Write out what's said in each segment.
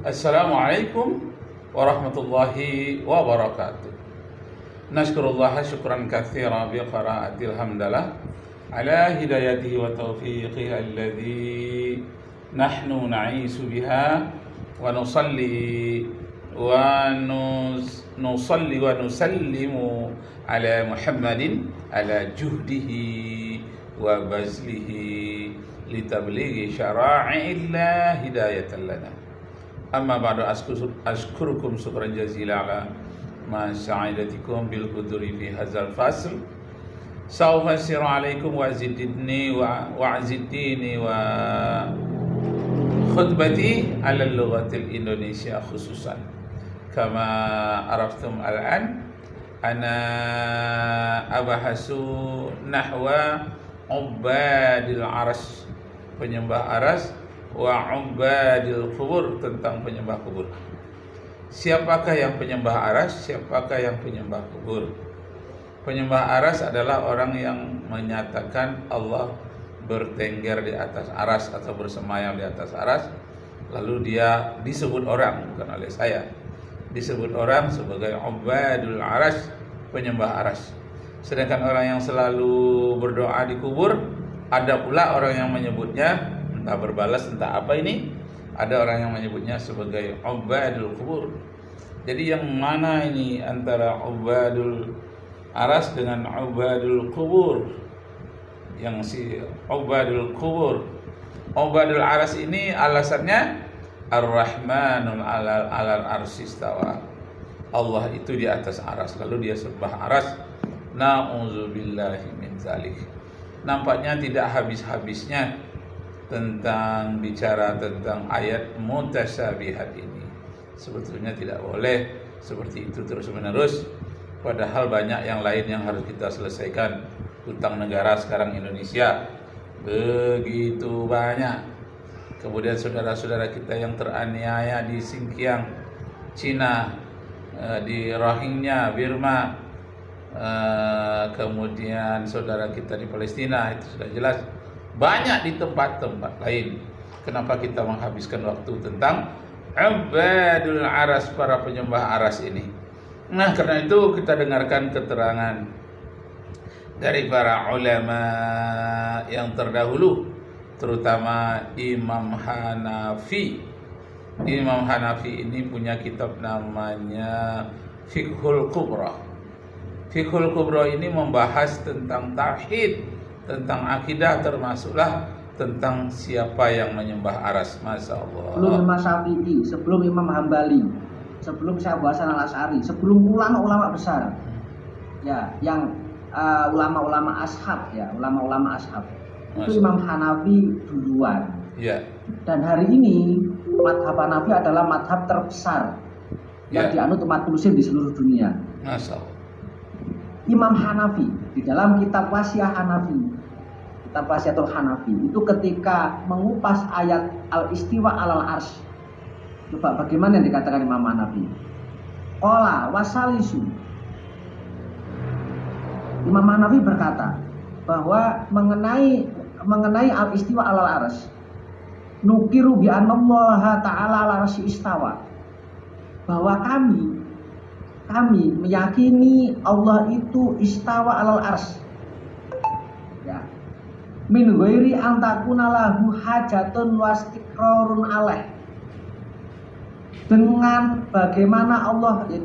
Assalamualaikum warahmatullahi wabarakatuh. Nashkurullah syukran katsira bi qiraatil hamdalah ala hidayatihi wa taufiqihi alladhi nahnu na'isu biha wa nusalli wa nusallimu ala Muhammadin ala juhdihi wa bazlihi litablighi syara'illah hidayatan lana. Amma ba'du, ashkurukum syukran jazila ala ma sa'idatikum bil quduri fi hadzal fasl. Sawfa asiru alaikum wa zidni wa khutbati ala lughatil Indonesia khususan. Kama araftum al'an ana abahasu nahwa ubadil aras, penyembah aras, wa ubadil kubur, tentang penyembah kubur. Siapakah yang penyembah aras? Siapakah yang penyembah kubur? Penyembah aras adalah orang yang menyatakan Allah bertengger di atas aras atau bersemayam di atas aras. Lalu dia disebut orang, bukan oleh saya, disebut orang sebagai ubadul aras, penyembah aras. Sedangkan orang yang selalu berdoa di kubur, ada pula orang yang menyebutnya, entah berbalas entah apa ini, ada orang yang menyebutnya sebagai ubadul kubur. Jadi yang mana ini antara ubadul aras dengan ubadul kubur? Yang si ubadul kubur, ubadul aras ini alasannya ar-rahmanul alal arsistawa, Allah itu di atas aras, lalu dia sembah aras. Na'udzubillahi min zalik. Nampaknya tidak habis-habisnya tentang bicara tentang ayat mutasyabihat ini. Sebetulnya tidak boleh seperti itu terus menerus, padahal banyak yang lain yang harus kita selesaikan. Hutang negara sekarang Indonesia begitu banyak. Kemudian saudara-saudara kita yang teraniaya di Xinjiang, Cina, di Rohingya, Burma, kemudian saudara kita di Palestina, itu sudah jelas. Banyak di tempat-tempat lain. Kenapa kita menghabiskan waktu tentang ubadul aras, para penyembah aras ini? Nah, karena itu kita dengarkan keterangan dari para ulama yang terdahulu, terutama Imam Hanafi. Imam Hanafi ini punya kitab namanya Fiqhul Kubra. Fiqhul Kubra ini membahas tentang tauhid, tentang akidah, termasuklah tentang siapa yang menyembah aras. Masya Allah. Sebelum Imam Syafi'i, sebelum Imam Hambali, sebelum Syekh Abu Hasan Al-Asy'ari, sebelum ulama-ulama besar, ya, yang ulama-ulama ashab, ya, ulama-ulama ashab, itu Imam Hanafi duluan. Ya. Dan hari ini madhab Hanafi adalah madhab terbesar yang dianut umat muslim di seluruh dunia. Masya Allah. Imam Hanafi di dalam kitab Wasiah Hanafi, kitab Wasiatul Hanafi, itu ketika mengupas ayat al-istiwa alal arsy, coba bagaimana yang dikatakan Imam Hanafi? Qala wasalisu. Imam Hanafi berkata bahwa mengenai al-istiwa alal arsy, nukiru bi annallaha ta'ala ala arsy istawa, bahwa kami meyakini Allah itu istawa alal arsy, ya, min ghairi an takuna lahu hajatun wastiqrarun alaih, dengan bagaimana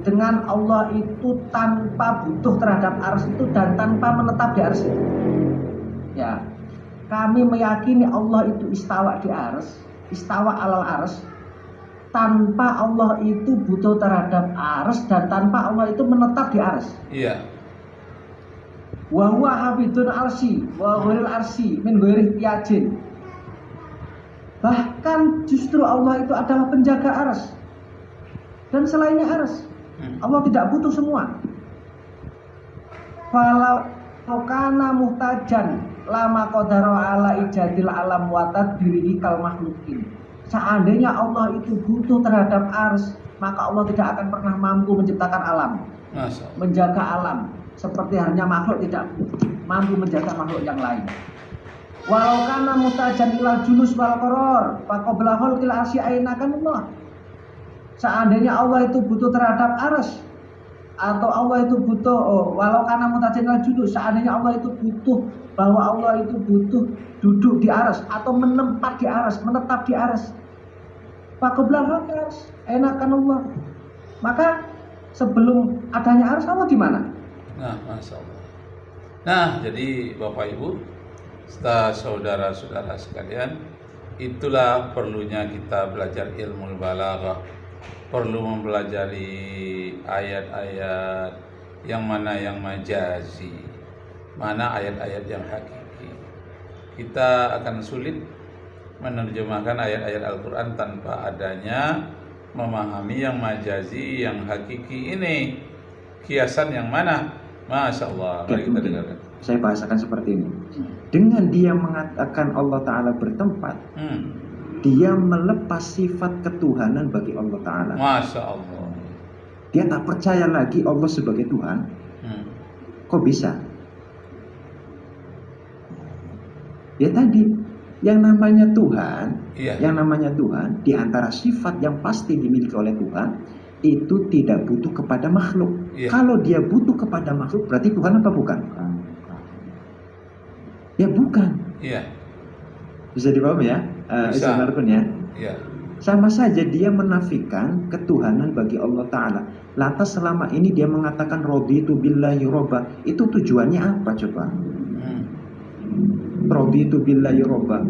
dengan Allah itu tanpa butuh terhadap arsy itu dan tanpa menetap di arsy itu. Ya, kami meyakini Allah itu istawa di arsy, istawa alal arsy, tanpa Allah itu butuh terhadap arsy dan tanpa Allah itu menetap di arsy. Iya. Wa huwa hafidun arsy wa ghairil arsy min ghairi ihtiyajin. Bahkan justru Allah itu adalah penjaga arsy dan selainnya arsy. Allah tidak butuh semua. Falau kana muhtajan lama qadara ala ijadil alam wa tadbirihi kal makhluqin. Seandainya Allah itu butuh terhadap arsy, maka Allah tidak akan pernah mampu menciptakan alam, menjaga alam, seperti halnya makhluk tidak mampu menjaga makhluk yang lain. Walau kana mutajan ilal julus wal qaror faqabla khalqil arsy aina kan Allah. Seandainya Allah itu butuh terhadap arsy, atau Allah itu butuh walau karena mutajanil judul, seandainya Allah itu butuh, bahwa Allah itu butuh duduk di arsy atau menempat di arsy, menetap di arsy, faqoblah arsy, enakan Allah. Maka sebelum adanya arsy Allah di mana? Nah, masya Allah. Nah, jadi Bapak Ibu, saudara-saudara sekalian, itulah perlunya kita belajar ilmu balaghah, perlu mempelajari ayat-ayat yang mana yang majazi, mana ayat-ayat yang hakiki. Kita akan sulit menerjemahkan ayat-ayat Al-Quran tanpa adanya memahami yang majazi, yang hakiki ini. Kiasan yang mana? Masya Allah. Mari kita dengarkan. Saya bahasakan seperti ini. Dengan dia mengatakan Allah Ta'ala bertempat, dia melepas sifat ketuhanan bagi Allah Ta'ala. Masya Allah. Dia tak percaya lagi Allah sebagai Tuhan. Kok bisa? Ya tadi, yang namanya Tuhan, yang namanya Tuhan, di antara sifat yang pasti dimiliki oleh Tuhan, itu tidak butuh kepada makhluk. Kalau dia butuh kepada makhluk, berarti Tuhan apa bukan? Ya bukan. Bisa dipahami ya? Bisa. Ya. Sama saja dia menafikan ketuhanan bagi Allah Ta'ala. Lantas selama ini dia mengatakan raditu billahi robba. Itu tujuannya apa coba? Raditu billahi robba.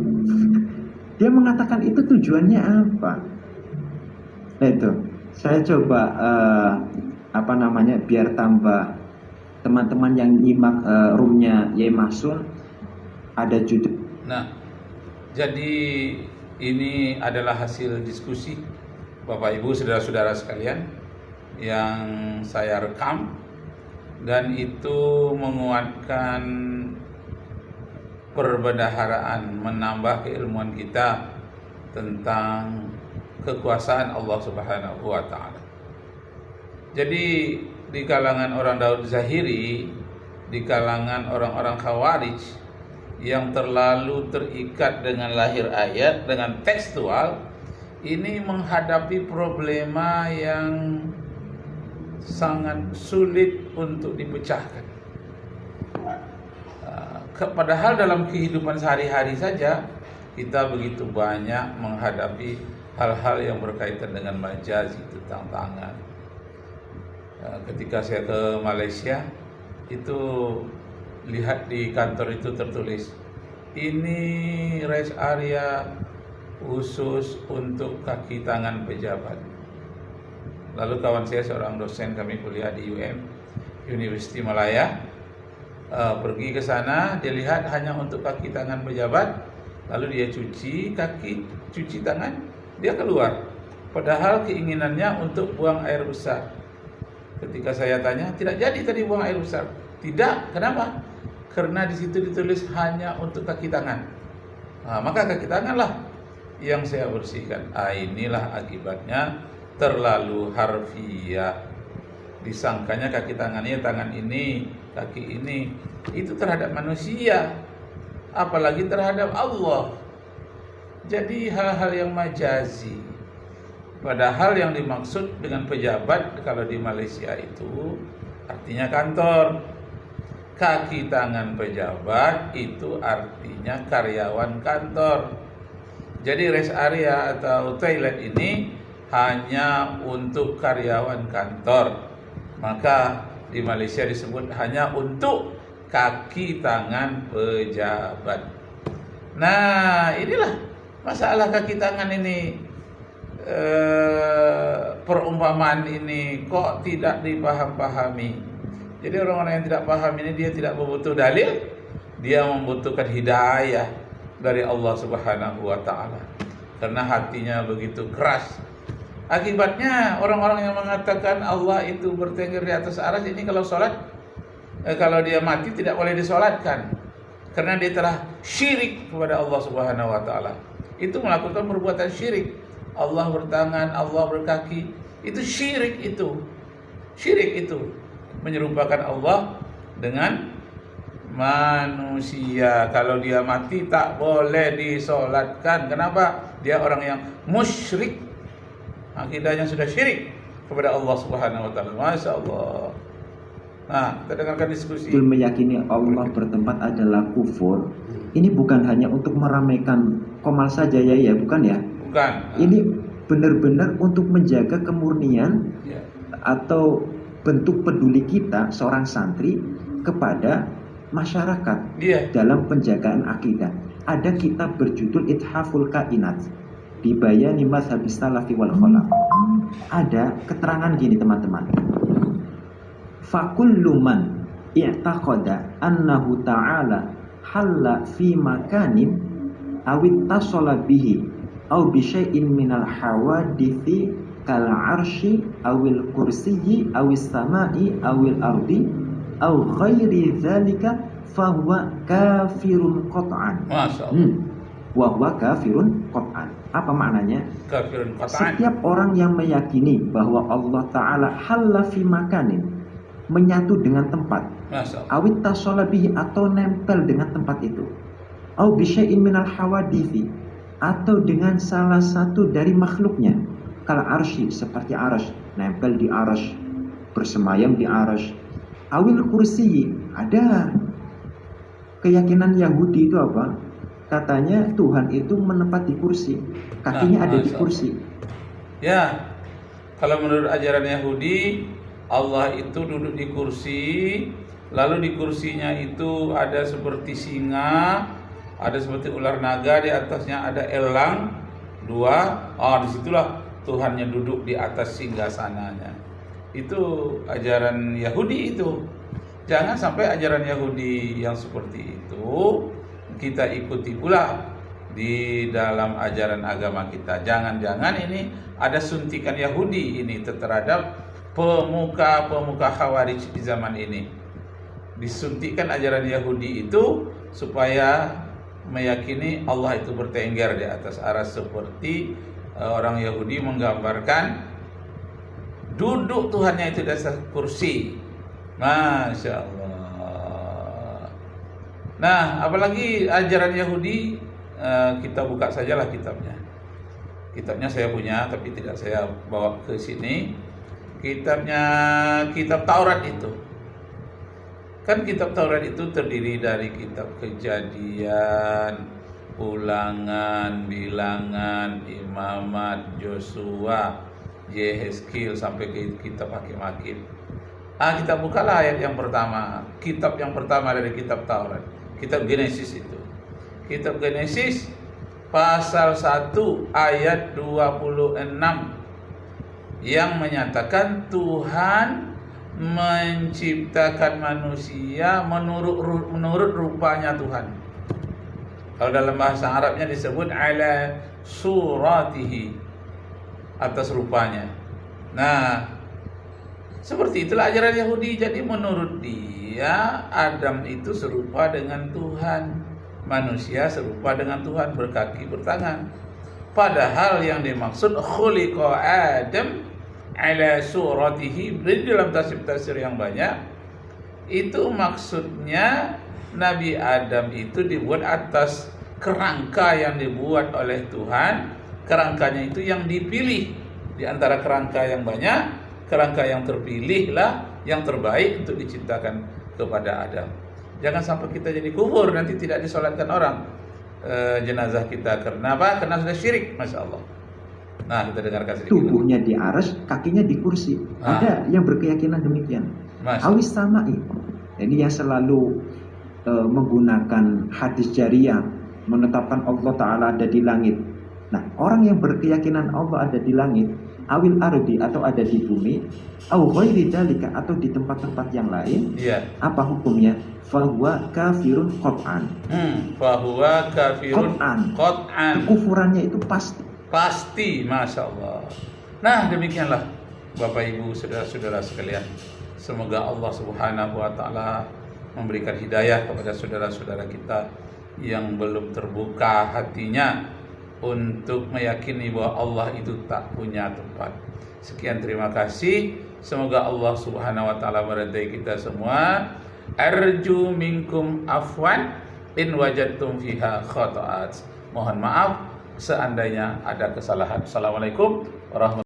Dia mengatakan itu tujuannya apa? Nah itu, saya coba biar tambah teman-teman yang nyimak roomnya Yai Mahsun, ada judul. Nah, jadi ini adalah hasil diskusi Bapak Ibu saudara-saudara sekalian yang saya rekam, dan itu menguatkan perbendaharaan, menambah keilmuan kita tentang kekuasaan Allah Subhanahu wa Ta'ala. Jadi di kalangan orang Daud Zahiri, di kalangan orang-orang Khawarij yang terlalu terikat dengan lahir ayat, dengan tekstual, ini menghadapi problema yang sangat sulit untuk dipecahkan. Padahal dalam kehidupan sehari-hari saja kita begitu banyak menghadapi hal-hal yang berkaitan dengan majazi, tentang tangan. Ketika saya ke Malaysia, itu lihat di kantor itu tertulis, ini rest area khusus untuk kaki tangan pejabat. Lalu kawan saya, seorang dosen kami kuliah di University Malaya, pergi ke sana, dia lihat hanya untuk kaki tangan pejabat, lalu dia cuci tangan, dia keluar. Padahal keinginannya untuk buang air besar. Ketika saya tanya, tidak jadi tadi buang air besar. Tidak, kenapa? Karena di situ ditulis hanya untuk kaki tangan. Maka kaki tanganlah yang saya bersihkan. Inilah akibatnya terlalu harfiah. Disangkanya kaki tangannya tangan ini, kaki ini. Itu terhadap manusia, apalagi terhadap Allah. Jadi hal-hal yang majazi. Padahal yang dimaksud dengan pejabat kalau di Malaysia itu artinya kantor. Kaki tangan pejabat itu artinya karyawan kantor. Jadi rest area atau toilet ini hanya untuk karyawan kantor. Maka di Malaysia disebut hanya untuk kaki tangan pejabat. Nah, inilah masalah kaki tangan ini. Perumpamaan ini kok tidak dipaham-pahami. Jadi orang-orang yang tidak paham ini, dia tidak membutuhkan dalil, dia membutuhkan hidayah dari Allah Subhanahu wa Ta'ala. Karena hatinya begitu keras. Akibatnya orang-orang yang mengatakan Allah itu bertengger di atas arsy ini, kalau sholat, kalau dia mati tidak boleh disolatkan, karena dia telah syirik kepada Allah Subhanahu wa Ta'ala. Itu melakukan perbuatan syirik. Allah bertangan, Allah berkaki, itu syirik itu. Syirik itu menyerupakan Allah dengan manusia. Kalau dia mati tak boleh disolatkan. Kenapa? Dia orang yang musyrik. akidahnya sudah syirik kepada Allah Subhanahu wa taala. Masya Allah. Nah, kita dengarkan diskusi. Betul meyakini Allah bertempat adalah kufur. Ini bukan hanya untuk meramaikan Komal saja ya, bukan ya? Bukan. Ini benar-benar untuk menjaga kemurnian atau bentuk peduli kita seorang santri kepada masyarakat dalam penjagaan akidah. Ada kitab berjudul Ithaful Kainat bi Bayani Mazhabis Salafi wal Khalaf. Ada keterangan gini teman-teman. Fakullu man i'taqada annahu ta'ala halla fi makanin awit tasala bihi aw bi syai'in minal hawadithi kal arsy awil kursiyyi awis samai awil ardi aw ghairi dzalika fahuwa kafirun qat'an. Masyaallah. Wa huwa kafirun qat'an. Apa maknanya? Kafirun qat'an. Setiap orang yang meyakini bahwa Allah Ta'ala halla fi makanin, menyatu dengan tempat, awit tasala bihi, atau nempel dengan tempat itu, au bi syai'in minal hawadithi, atau dengan salah satu dari makhluknya, kal arsy, seperti arsy, nempel di arsy, bersemayam di arsy, awil kursi. Ada keyakinan Yahudi itu apa? Katanya Tuhan itu menempati kursi, kakinya ada di kursi. Ya, kalau menurut ajaran Yahudi, Allah itu duduk di kursi, lalu di kursinya itu ada seperti singa, ada seperti ular naga, di atasnya ada elang dua. Disitulah Tuhannya duduk di atas singgasananya. Itu ajaran Yahudi itu. Jangan sampai ajaran Yahudi yang seperti itu kita ikuti pula di dalam ajaran agama kita. Jangan-jangan ini ada suntikan Yahudi ini terhadap pemuka-pemuka Khawarij di zaman ini. Disuntikkan ajaran Yahudi itu supaya meyakini Allah itu bertengger di atas aras, seperti orang Yahudi menggambarkan duduk Tuhannya itu di atas kursi. Masya Allah. Nah, apalagi ajaran Yahudi, kita buka sajalah kitabnya. Kitabnya saya punya, tapi tidak saya bawa ke sini. Kitabnya, kitab Taurat itu. Kan kitab Taurat itu terdiri dari kitab Kejadian, Ulangan, Bilangan, Imamat, Yosua, Yehezkiel, sampai ke kitab Hakim-Hakim. Kita bukalah ayat yang pertama, kitab yang pertama dari kitab Taurat, kitab Genesis itu. Kitab Genesis pasal 1 ayat 26 yang menyatakan Tuhan menciptakan manusia menurut rupanya Tuhan. Kalau dalam bahasa Arabnya disebut ala suratihi, atas rupanya. Nah, seperti itulah ajaran Yahudi. Jadi menurut dia Adam itu serupa dengan Tuhan, manusia serupa dengan Tuhan, berkaki bertangan. Padahal yang dimaksud khuliqa Adam ala suratihi, di dalam tafsir yang banyak itu maksudnya Nabi Adam itu dibuat atas kerangka yang dibuat oleh Tuhan. Kerangkanya itu yang dipilih di antara kerangka yang banyak. Kerangka yang terpilihlah yang terbaik untuk diciptakan kepada Adam. Jangan sampai kita jadi kufur, nanti tidak disolatkan orang jenazah kita. Karena apa? Karena sudah syirik. Masya Allah. Nah, kita dengarkan sedikit. Tubuhnya di arsy, kakinya di kursi. Ada yang berkeyakinan demikian. Awis samai. Ini yang selalu menggunakan hadis jariyah, menetapkan Allah Ta'ala ada di langit. Nah, orang yang berkeyakinan Allah ada di langit, awil ardi, atau ada di bumi, au ghairi dzalika, atau di tempat-tempat yang lain, apa hukumnya? Fahuwa kafirun qat'an. Fahuwa kafirun qat'an. Kekufurannya itu pasti. Masya Allah. Nah, demikianlah Bapak Ibu, saudara-saudara sekalian. Semoga Allah Subhanahu wa taala memberikan hidayah kepada saudara-saudara kita yang belum terbuka hatinya untuk meyakini bahwa Allah itu tak punya tempat. Sekian, terima kasih. Semoga Allah Subhanahu wa taala meridai kita semua. Arju minkum afwan in wajadtum fiha khata'at. Mohon maaf seandainya ada kesalahan. Assalamualaikum warahmatullahi wabarakatuh.